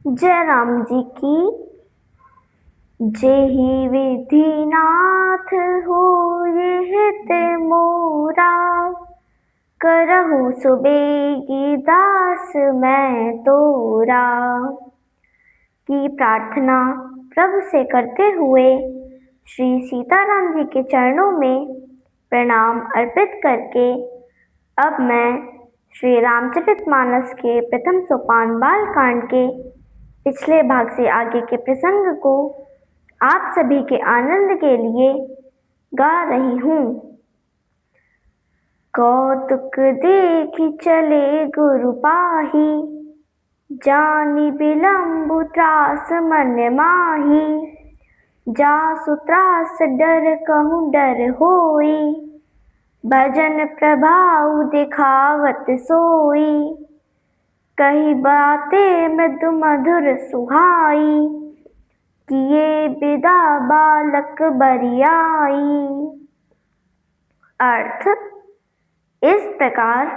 जय राम जी की। जेहि विधि नाथ हो ये हित मोरा, करहु सुबेगी दास मैं तोरा। की प्रार्थना प्रभु से करते हुए श्री सीताराम जी के चरणों में प्रणाम अर्पित करके अब मैं श्री रामचरितमानस के प्रथम सोपान बालकांड के पिछले भाग से आगे के प्रसंग को आप सभी के आनंद के लिए गा रही हूँ। कौतुक देखि चले गुरु पाही, जानि बिलंबु त्रास मन माही। जासु त्रास डर कहूँ डर होई, भजन प्रभाव दिखावत सोई। कही बातें मृदु मधुर सुहाई, किए विदा बालक बरियाई। अर्थ इस प्रकार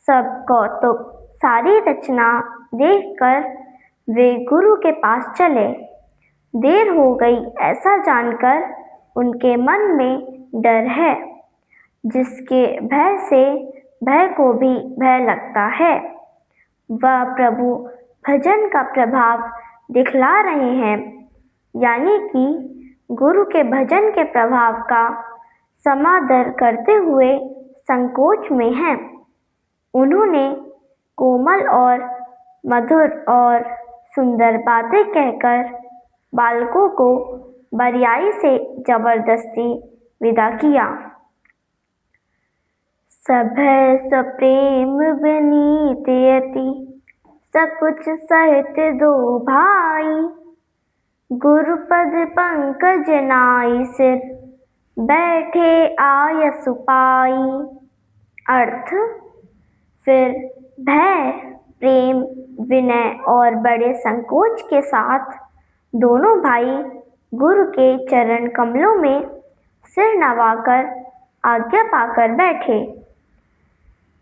सब कौतुक सारी रचना देखकर वे गुरु के पास चले। देर हो गई ऐसा जानकर उनके मन में डर है, जिसके भय से भय को भी भय लगता है। वह प्रभु भजन का प्रभाव दिखला रहे हैं, यानी कि गुरु के भजन के प्रभाव का समादर करते हुए संकोच में हैं। उन्होंने कोमल और मधुर और सुंदर बातें कहकर बालकों को बरियाई से जबरदस्ती विदा किया। सभय सप्रेम विनीत यति, सकुच सहित दो भाई। गुरुपद पंकज नाई सिर, बैठे आयसु पाई। अर्थ फिर भय, प्रेम, विनय और बड़े संकोच के साथ दोनों भाई गुरु के चरण कमलों में सिर नवाकर आज्ञा पाकर बैठे।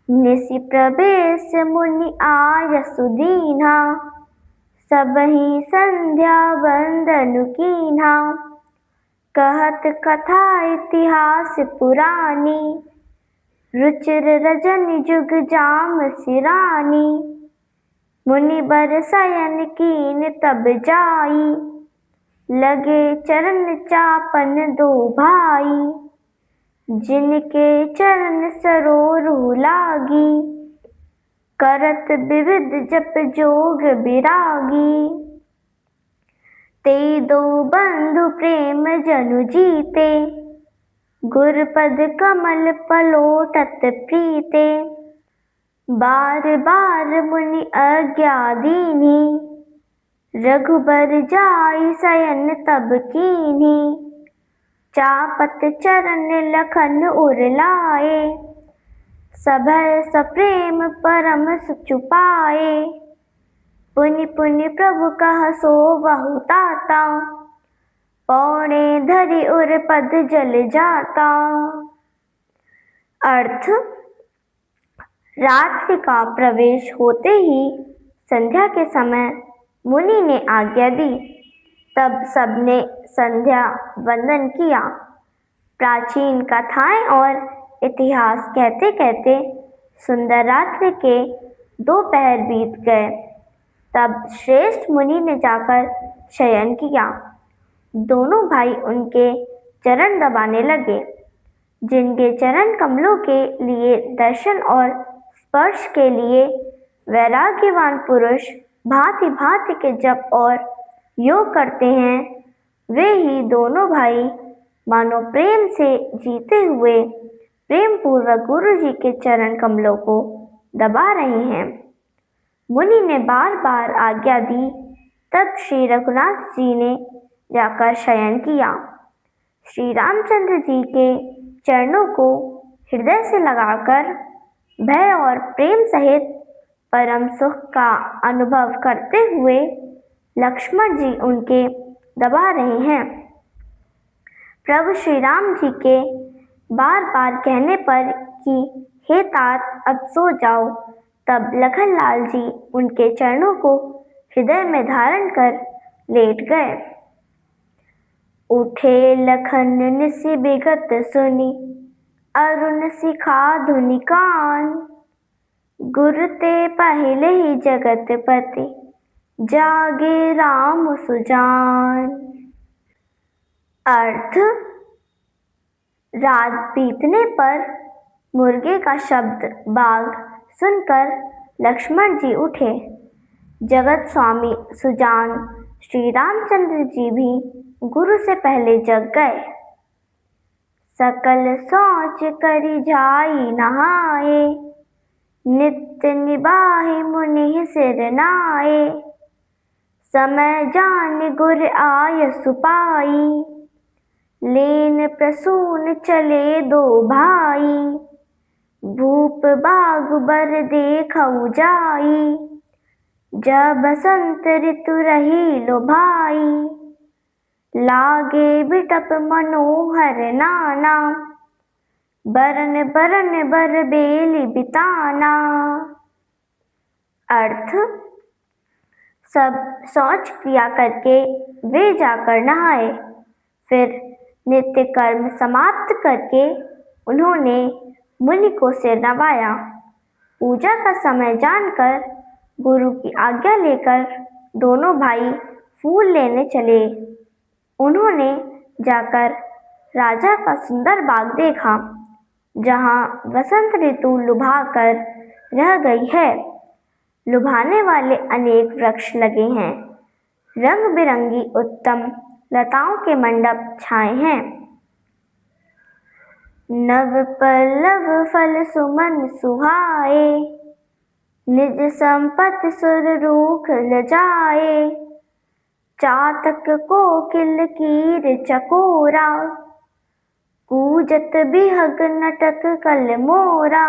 निसि प्रवेश मुनि आयसु दीन्हा, सबहि संध्या वंदनु कीन्हा। कहत कथा इतिहास पुरानी, रुचिर रजनि जुग जाम सिरानी। मुनि बर शयन कीन तब जाई, लगे चरण चापन दो भाई। जिनके चरण सरोरु लागी, करत विविध जप जोग बिरागी। ते दो बंधु प्रेम जनु जीते, गुरपद कमल पलोटत प्रीते। बार बार मुनि आज्ञा दीनी, रघुबर जाई शयन तब कीन्ही। चापत चरण लखन उरलाए, सभय सप्रेम परम सुचुपाए। पुनि पुनि प्रभु कह सो बहुताता, पौने धरि उर पद जल जाता। अर्थ रात्रि का प्रवेश होते ही संध्या के समय मुनि ने आज्ञा दी। तब सबने संध्या वंदन किया। प्राचीन कथाएं और इतिहास कहते कहते सुंदर रात्रि के 2 पहर बीत गए। तब श्रेष्ठ मुनि ने जाकर शयन किया। दोनों भाई उनके चरण दबाने लगे। जिनके चरण कमलों के लिए दर्शन और स्पर्श के लिए वैराग्यवान पुरुष भांति भांति के जप और योग करते हैं, वे ही दोनों भाई मानो प्रेम से जीते हुए प्रेम पूर्वक गुरु जी के चरण कमलों को दबा रहे हैं। मुनि ने बार बार आज्ञा दी। तब श्री रघुनाथ जी ने जाकर शयन किया। श्री रामचंद्र जी के चरणों को हृदय से लगाकर भय और प्रेम सहित परम सुख का अनुभव करते हुए लक्ष्मण जी उनके दबा रहे हैं। प्रभु श्री राम जी के बार बार कहने पर कि हे तात अब सो जाओ, तब लखन लाल जी उनके चरणों को हृदय में धारण कर लेट गए। उठे लखन निसि बिगत सुनी, अरुण सिखा धुनि कान। गुर ते पहले ही जगत पति, जागे राम सुजान। अर्थ, रात बीतने पर मुर्गे का शब्द बाघ सुनकर लक्ष्मण जी उठे। जगत स्वामी सुजान श्री रामचंद्र जी भी गुरु से पहले जग गए। सकल सोच करि जाई नहाए, नित्य निबाहि मुनि सिर नाए। समय जान गुर आय सुपाई, लेन प्रसून चले दो भाई। भूप बाग बर देखऊ जाई, जब बसंत ऋतु रही लो भाई। लागे बिटप मनोहर नाना, बरन बरन बर बेली बिताना। अर्थ, सब शौच क्रिया करके वे जाकर नहाए। फिर नित्य कर्म समाप्त करके उन्होंने मुनि को सिर नवाया। पूजा का समय जानकर गुरु की आज्ञा लेकर दोनों भाई फूल लेने चले। उन्होंने जाकर राजा का सुंदर बाग देखा, जहाँ वसंत ऋतु लुभा कर रह गई है। लुभाने वाले अनेक वृक्ष लगे हैं। रंग बिरंगी उत्तम लताओं के मंडप छाए हैं। नव पल्लव फल सुमन सुहाए, निज संपत्ति सुर रूख लजाए। चातक कोकिल कीर चकोरा, कूजत बिहग नटक कल मोरा।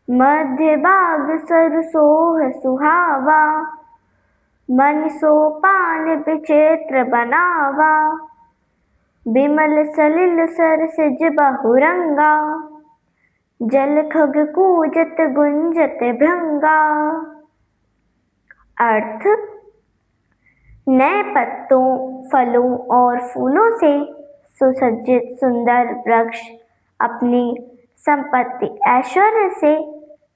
मध्य बाग सर सोह सुहावा, मन सोपान विचित्र बनावा। बिमल सलिल सर सिज बहुरंगा, जल खग कूजत गुंजत भृंगा। अर्थ, नए पत्तों, फलों और फूलों से सुसज्जित सुंदर वृक्ष अपनी संपत्ति ऐश्वर्य से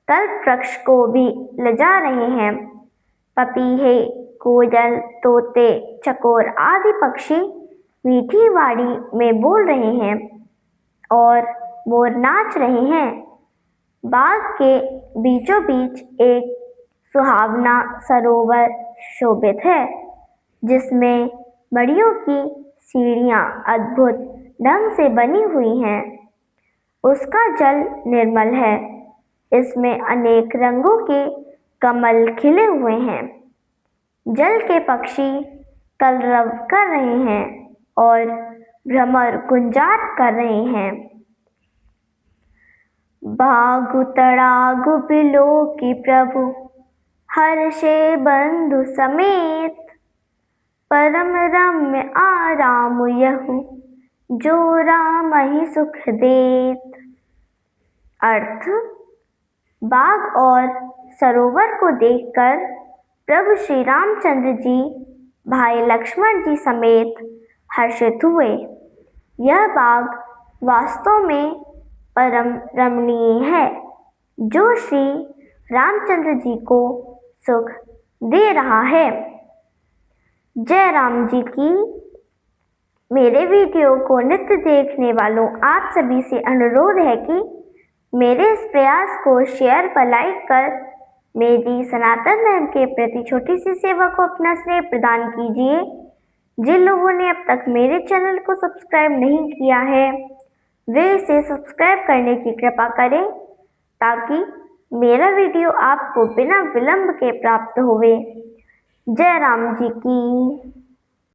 कल्प वृक्ष को भी लजा रहे हैं। पपीहे, कोयल, तोते, चकोर आदि पक्षी मीठी वाणी में बोल रहे हैं और मोर नाच रहे हैं। बाग के बीचों बीच एक सुहावना सरोवर शोभित है, जिसमें मड़ियों की सीढ़ियां अद्भुत ढंग से बनी हुई हैं। उसका जल निर्मल है। इसमें अनेक रंगों के कमल खिले हुए हैं। जल के पक्षी कलरव कर रहे हैं और भ्रमर गुंजात कर रहे हैं। बागु तड़ागु बिलो की प्रभु, हर्षे बंधु समेत। परम रम्य आराम यहु, जो राम ही सुख देत। अर्थ, बाग और सरोवर को देखकर प्रभु श्री रामचंद्र जी भाई लक्ष्मण जी समेत हर्षित हुए। यह बाग वास्तव में परम रमणीय है, जो श्री रामचंद्र जी को सुख दे रहा है। जय राम जी की। मेरे वीडियो को नित्य देखने वालों आप सभी से अनुरोध है कि मेरे इस प्रयास को शेयर व लाइक कर मेरी सनातन धर्म के प्रति छोटी सी सेवा को अपना स्नेह प्रदान कीजिए। जिन लोगों ने अब तक मेरे चैनल को सब्सक्राइब नहीं किया है, वे इसे सब्सक्राइब करने की कृपा करें, ताकि मेरा वीडियो आपको बिना विलंब के प्राप्त होवे। जय राम जी की।